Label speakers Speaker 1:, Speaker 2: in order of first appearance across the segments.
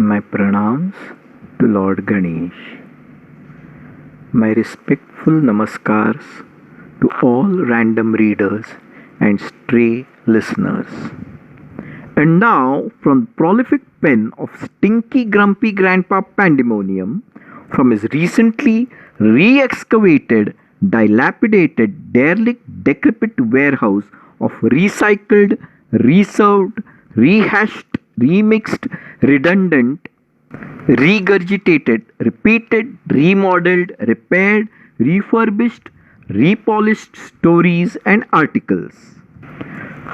Speaker 1: My pranams to Lord Ganesh. My respectful namaskars to all random readers and stray listeners. And now, from the prolific pen of stinky grumpy Grandpa Pandemonium, from his recently re-excavated, dilapidated, derelict, decrepit warehouse of recycled, reserved, rehashed, remixed, redundant, regurgitated, repeated, remodeled, repaired, refurbished, repolished stories and articles.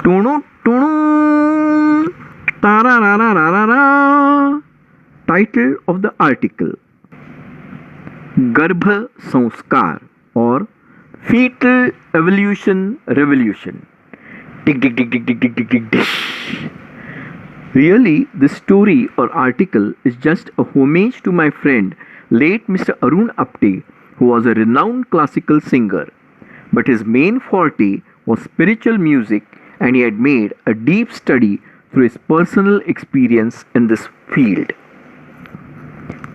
Speaker 1: Tunu tunu tararararara. Title of the article: Garbha Sanskaar or Fetal Evolution Revolution. Dig dig dig dig dig dig dig dig dig. Really, this story or article is just a homage to my friend, late Mr. Arun Apte, who was a renowned classical singer. But his main forte was spiritual music, and he had made a deep study through his personal experience in this field.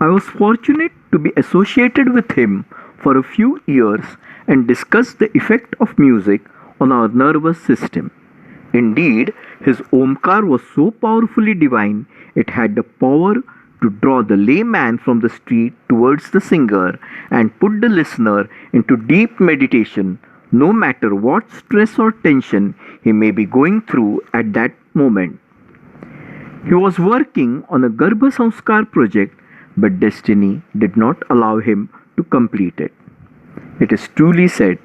Speaker 1: I was fortunate to be associated with him for a few years and discuss the effect of music on our nervous system. Indeed, his Omkar was so powerfully divine, it had the power to draw the layman from the street towards the singer and put the listener into deep meditation, no matter what stress or tension he may be going through at that moment. He was working on a Garbha Sanskaar project, but destiny did not allow him to complete it. It is truly said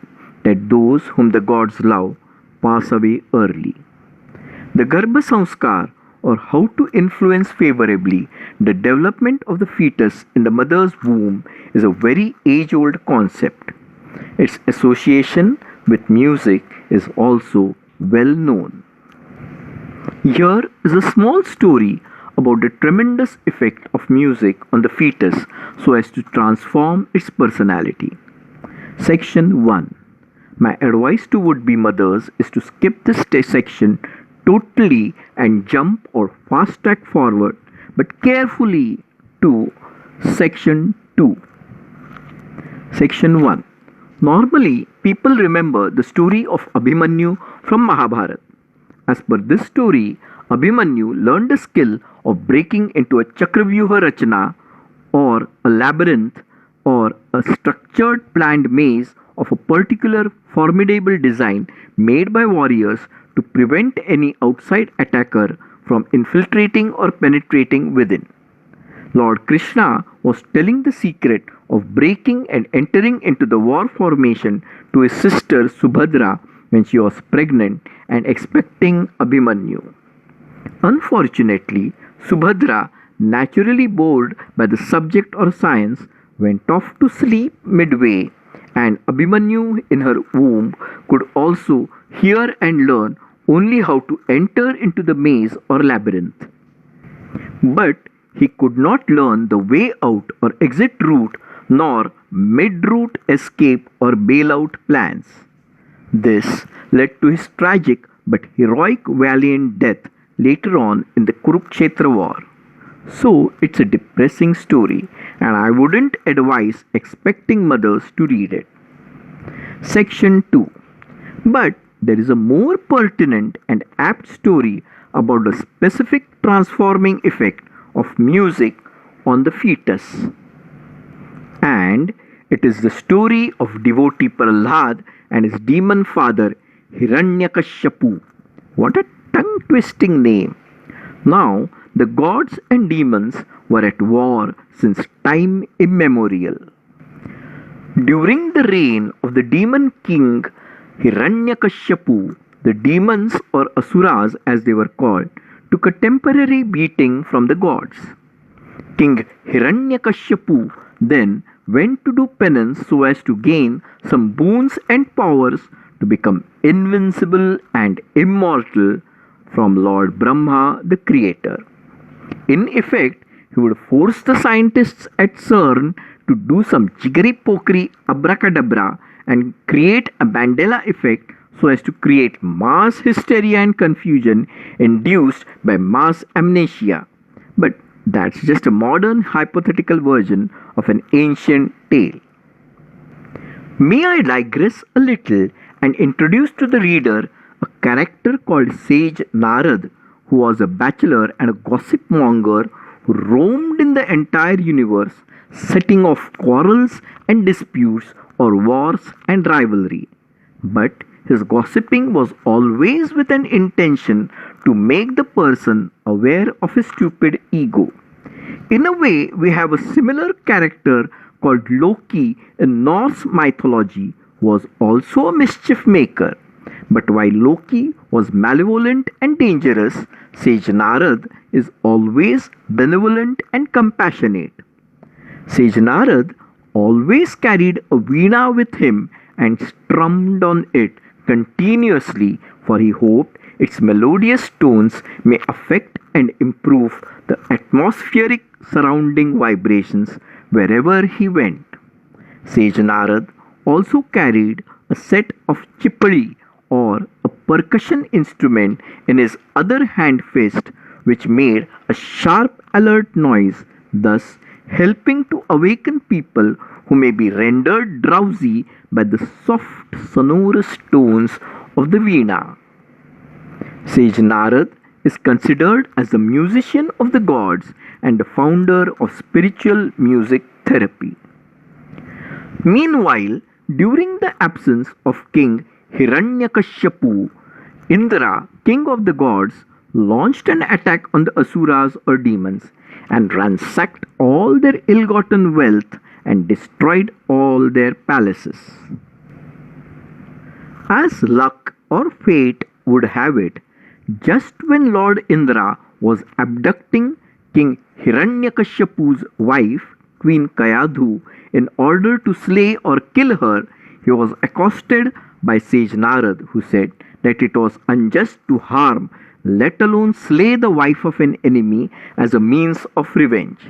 Speaker 1: that those whom the gods love pass away early. The Garbha Sanskaar, or how to influence favorably the development of the fetus in the mother's womb, is a very age-old concept. Its association with music is also well known. Here is a small story about the tremendous effect of music on the fetus so as to transform its personality. Section 1. My advice to would-be mothers is to skip this section totally and jump or fast track forward, but carefully, to Section 2. Section 1. Normally, people remember the story of Abhimanyu from Mahabharata. As per this story, Abhimanyu learned the skill of breaking into a Chakravyuha Rachana, or a labyrinth, or a structured planned maze of a particular formidable design made by warriors to prevent any outside attacker from infiltrating or penetrating within. Lord Krishna was telling the secret of breaking and entering into the war formation to his sister Subhadra when she was pregnant and expecting Abhimanyu. Unfortunately, Subhadra, naturally bored by the subject or science, went off to sleep midway, and Abhimanyu in her womb could also hear and learn only how to enter into the maze or labyrinth. But he could not learn the way out or exit route, nor mid-route escape or bailout plans. This led to his tragic but heroic valiant death later on in the Kurukshetra war. So it's a depressing story, and I wouldn't advise expecting mothers to read it. Section 2. But there is a more pertinent and apt story about the specific transforming effect of music on the fetus. And it is the story of devotee Prahlad and his demon father Hiranyakashipu. What a tongue-twisting name! Now, the gods and demons were at war since time immemorial. During the reign of the demon king Hiranyakashipu, the demons, or asuras as they were called, took a temporary beating from the gods. King Hiranyakashipu then went to do penance so as to gain some boons and powers to become invincible and immortal from Lord Brahma, the creator. In effect, he would force the scientists at CERN to do some jiggery-pokery abracadabra and create a Mandela effect so as to create mass hysteria and confusion induced by mass amnesia. But That's just a modern hypothetical version of an ancient tale. May I digress a little and introduce to the reader a character called Sage Narad, who was a bachelor and a gossip monger who roamed in the entire universe, setting off quarrels and disputes or wars and rivalry. But his gossiping was always with an intention to make the person aware of his stupid ego. In a way, we have a similar character called Loki in Norse mythology, who was also a mischief maker. But while Loki was malevolent and dangerous, Sage Narad is always benevolent and compassionate. Sage Narad always carried a veena with him and strummed on it continuously, for he hoped its melodious tones may affect and improve the atmospheric surrounding vibrations wherever he went. Sage Narad also carried a set of chipadi or a percussion instrument in his other hand fist, which made a sharp alert noise, thus helping to awaken people who may be rendered drowsy by the soft sonorous tones of the veena. Sage Narad is considered as the musician of the gods and the founder of spiritual music therapy. Meanwhile, during the absence of King Hiranyakashipu, Indra, king of the gods, launched an attack on the Asuras or demons and ransacked all their ill gotten wealth and destroyed all their palaces. As luck or fate would have it, just when Lord Indra was abducting King Hiranyakashipu's wife, Queen Kayadhu, in order to slay or kill her, he was accosted by Sage Narad, who said that it was unjust to harm, let alone slay the wife of an enemy as a means of revenge.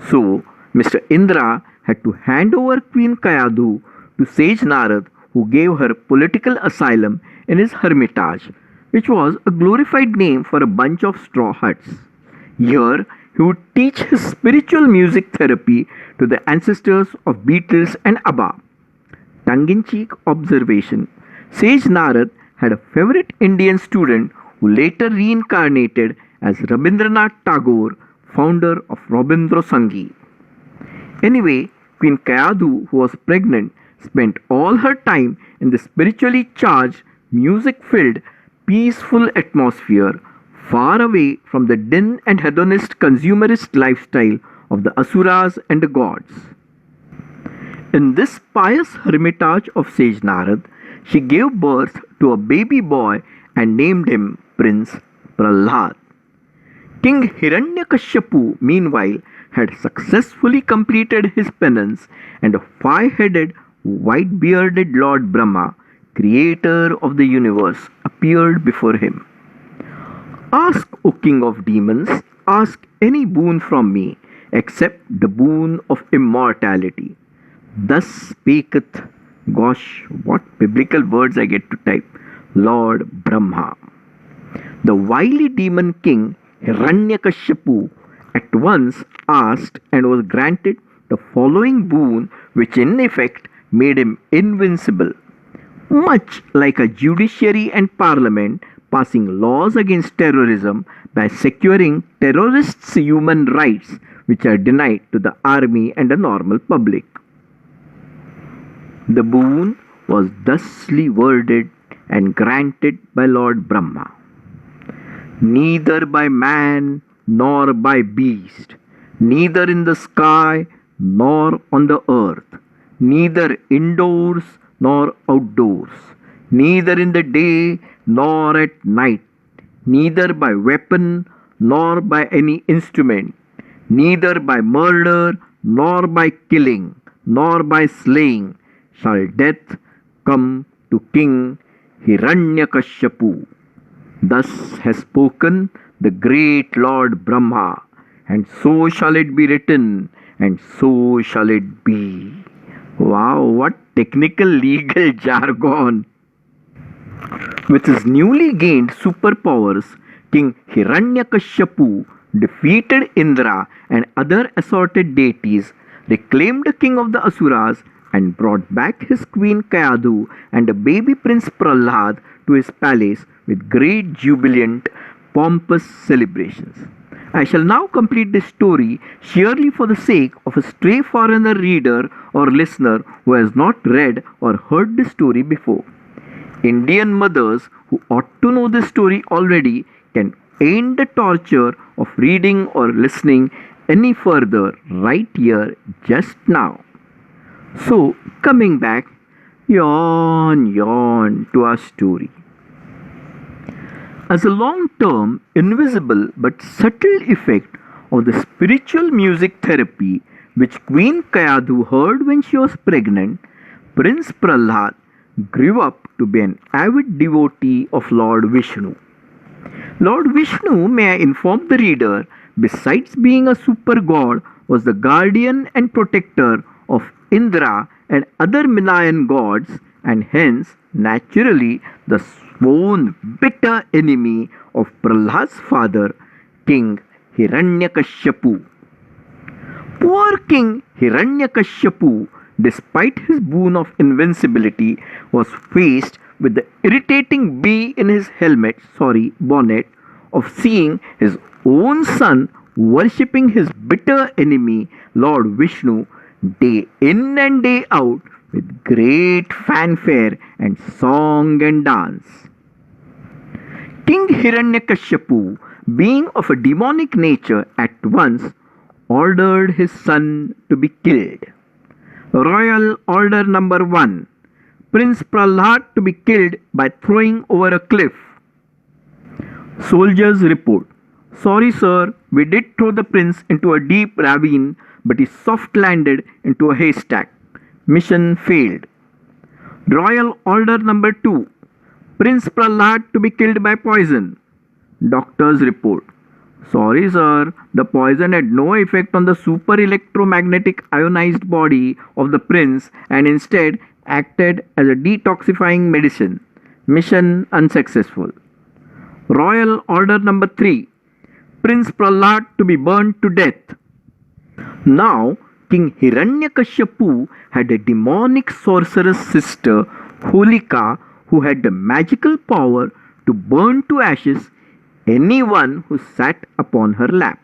Speaker 1: So, Mr. Indra had to hand over Queen Kayadhu to Sage Narad, who gave her political asylum in his hermitage, which was a glorified name for a bunch of straw huts. Here, he would teach his spiritual music therapy to the ancestors of Beatles and ABBA. Tongue-in-cheek observation, Sage Narad had a favorite Indian student who later reincarnated as Rabindranath Tagore, founder of Rabindra Sangeet. Anyway, Queen Kayadhu, who was pregnant, spent all her time in the spiritually charged, music-filled, peaceful atmosphere, far away from the din and hedonist consumerist lifestyle of the Asuras and the gods. In this pious hermitage of Sage Narad, she gave birth to a baby boy and named him Prince Prahlad. King Hiranyakashipu, meanwhile, had successfully completed his penance, and a five-headed, white-bearded Lord Brahma, creator of the universe, appeared before him. Ask, O King of demons, ask any boon from me, except the boon of immortality. Thus speaketh, gosh, what biblical words I get to type, Lord Brahma. The wily demon king Hiranyakashipu at once asked and was granted the following boon, which in effect made him invincible. Much like a judiciary and parliament passing laws against terrorism by securing terrorists' human rights, which are denied to the army and the normal public. The boon was thusly worded and granted by Lord Brahma. Neither by man nor by beast, neither in the sky nor on the earth, neither indoors nor outdoors, neither in the day nor at night, neither by weapon nor by any instrument, neither by murder nor by killing, nor by slaying, shall death come to King Hiranyakashipu. Thus has spoken the great Lord Brahma, and so shall it be written, and so shall it be. Wow, what technical legal jargon! With his newly gained superpowers, King Hiranyakashipu defeated Indra and other assorted deities, reclaimed the king of the Asuras, and brought back his queen Kayadu and a baby prince Prahlad to his palace with great jubilant, pompous celebrations. I shall now complete this story sheerly for the sake of a stray foreigner reader or listener who has not read or heard this story before. Indian mothers who ought to know this story already can end the torture of reading or listening any further right here just now. So, coming back, yawn to our story. As a long-term, invisible but subtle effect of the spiritual music therapy which Queen Kayadu heard when she was pregnant, Prince Prahlad grew up to be an avid devotee of Lord Vishnu. Lord Vishnu, may I inform the reader, besides being a super god, was the guardian and protector of Indra and other Malayan gods, and hence, naturally, the sworn bitter enemy of Prahlad's father, King Hiranyakashipu. Poor King Hiranyakashipu, despite his boon of invincibility, was faced with the irritating bee in his bonnet, of seeing his own son worshipping his bitter enemy, Lord Vishnu, day in and day out with great fanfare and song and dance. King Hiranyakashipu, being of a demonic nature, at once ordered his son to be killed. Royal Order Number 1. Prince Prahlad to be killed by throwing over a cliff. Soldiers report. Sorry sir, we did throw the prince into a deep ravine, but he soft landed into a haystack. Mission failed. Royal Order Number 2. Prince Prahlad to be killed by poison. Doctors report. Sorry sir, the poison had no effect on the super electromagnetic ionized body of the prince and instead acted as a detoxifying medicine. Mission unsuccessful. Royal Order Number 3. Prince Prahlad to be burned to death. Now, King Hiranyakashipu had a demonic sorceress sister, Holika, who had the magical power to burn to ashes anyone who sat upon her lap.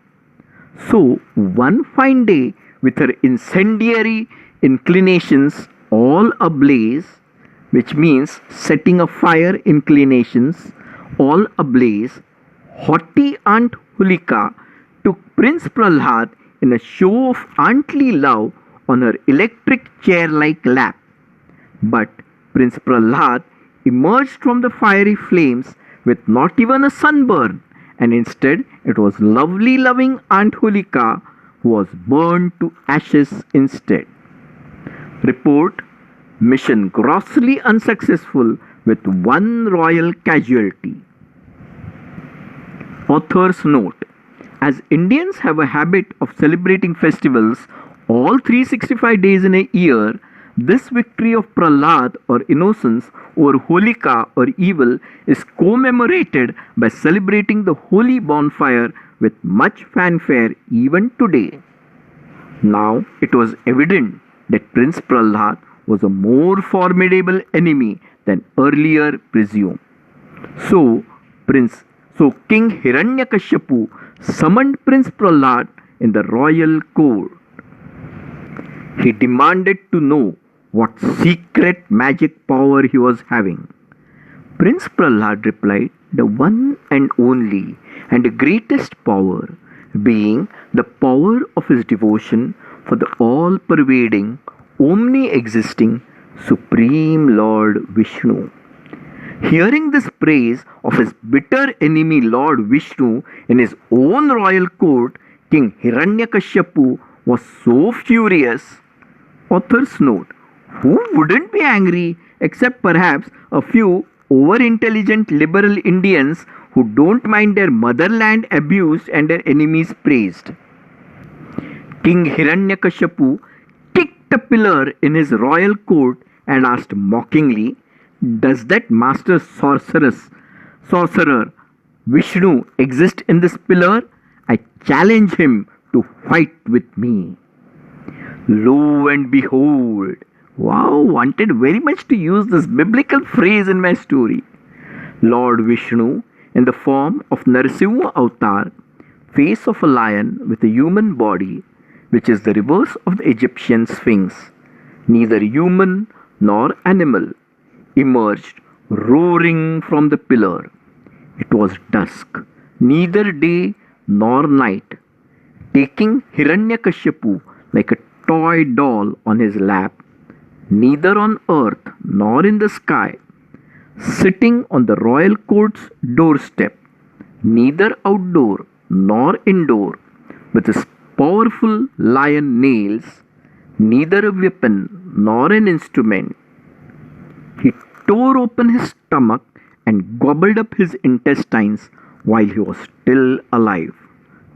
Speaker 1: So, one fine day, with her incendiary inclinations all ablaze, which means setting a fire inclinations all ablaze, haughty Aunt Holika took Prince Prahlad in a show of auntly love on her electric chair-like lap. But Prince Prahlad emerged from the fiery flames with not even a sunburn, and instead it was lovely loving Aunt Holika who was burned to ashes instead. Report: mission grossly unsuccessful with one royal casualty. Author's note: as Indians have a habit of celebrating festivals all 365 days in a year, this victory of Prahlad or innocence over Holika or evil is commemorated by celebrating the holy bonfire with much fanfare even today. Now it was evident that Prince Prahlad was a more formidable enemy than earlier presumed. So King Hiranyakashipu summoned Prince Prahlad in the royal court. He demanded to know what secret magic power he was having. Prince Prahlad replied, the one and only and the greatest power, being the power of his devotion for the all-pervading, omni-existing, supreme Lord Vishnu. Hearing this praise of his bitter enemy Lord Vishnu in his own royal court, King Hiranyakashipu was so furious. Author's note: who wouldn't be angry except perhaps a few over-intelligent liberal Indians who don't mind their motherland abused and their enemies praised? King Hiranyakashipu kicked a pillar in his royal court and asked mockingly, does that master sorcerer Vishnu exist in this pillar? I challenge him to fight with me. Lo and behold, wow, wanted very much to use this biblical phrase in my story. Lord Vishnu, in the form of Narasimha avatar, face of a lion with a human body, which is the reverse of the Egyptian sphinx, neither human nor animal, emerged roaring from the pillar. It was dusk, neither day nor night. Taking Hiranyakashipu like a toy doll on his lap, neither on earth nor in the sky, sitting on the royal court's doorstep, neither outdoor nor indoor, with his powerful lion nails, neither a weapon nor an instrument. He tore open his stomach and gobbled up his intestines while he was still alive,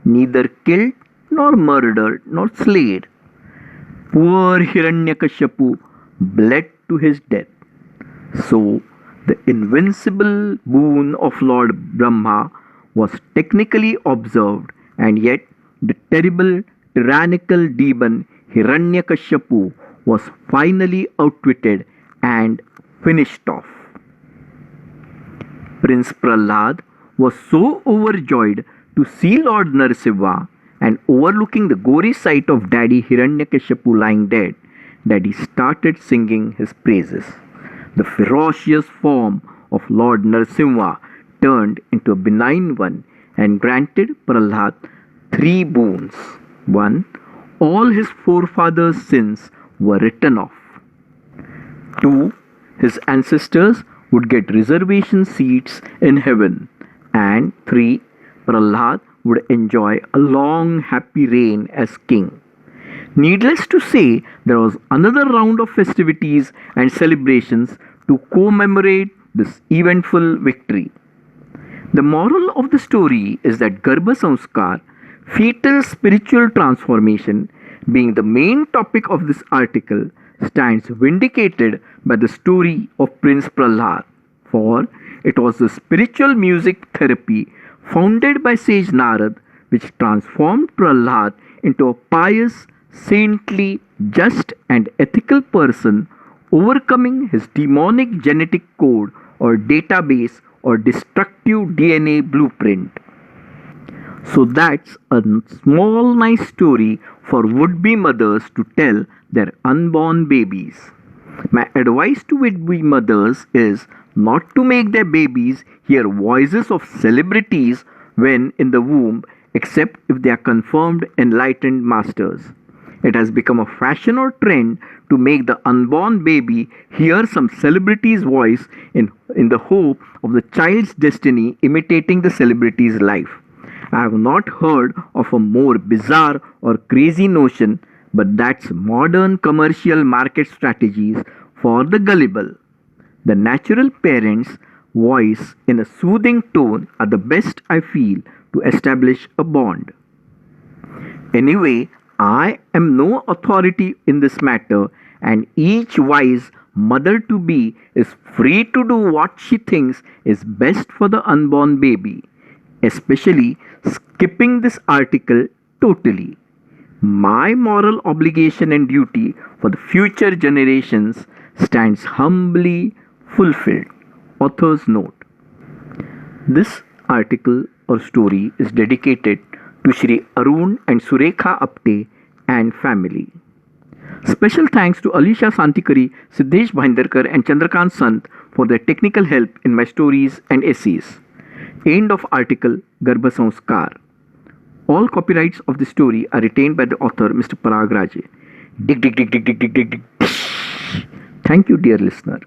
Speaker 1: neither killed nor murdered nor slayed. Poor Hiranyakashipu bled to his death. So, the invincible boon of Lord Brahma was technically observed, and yet the terrible tyrannical demon Hiranyakashipu was finally outwitted and finished off. Prince Prahlad was so overjoyed to see Lord Narasimha and overlooking the gory sight of Daddy Hiranyakashipu lying dead that he started singing his praises. The ferocious form of Lord Narasimha turned into a benign one and granted Prahlad 3 boons. 1. All his forefathers' sins were written off. 2. His ancestors would get reservation seats in heaven. And 3. Prahlad would enjoy a long happy reign as king. Needless to say, there was another round of festivities and celebrations to commemorate this eventful victory. The moral of the story is that Garbha Sanskaar, fetal spiritual transformation, being the main topic of this article, stands vindicated by the story of Prince Prahlad, for it was the spiritual music therapy founded by sage Narad which transformed Prahlad into a pious, saintly, just and ethical person, overcoming his demonic genetic code or database or destructive DNA blueprint. So that's a small nice story for would-be mothers to tell their unborn babies. My advice to would-be mothers is not to make their babies hear voices of celebrities when in the womb, except if they are confirmed enlightened masters. It has become a fashion or trend to make the unborn baby hear some celebrity's voice in the hope of the child's destiny imitating the celebrity's life. I have not heard of a more bizarre or crazy notion, but that's modern commercial market strategies for the gullible. The natural parent's voice in a soothing tone are the best I feel to establish a bond. Anyway, I am no authority in this matter, and each wise mother to be is free to do what she thinks is best for the unborn baby, especially skipping this article totally. My moral obligation and duty for the future generations stands humbly fulfilled. Author's note. This article or story is dedicated to Shri Arun and Surekha Apte and family. Special thanks to Alisha Santikari, Siddhesh Bhaindarkar and Chandrakant Sant for their technical help in my stories and essays. End of article Garbha Sanskaar. All copyrights of the story are retained by the author, Mr. Parag Raje. Dig, dig, dig, dig, dig, dig, dig, dig. Thank you, dear listener.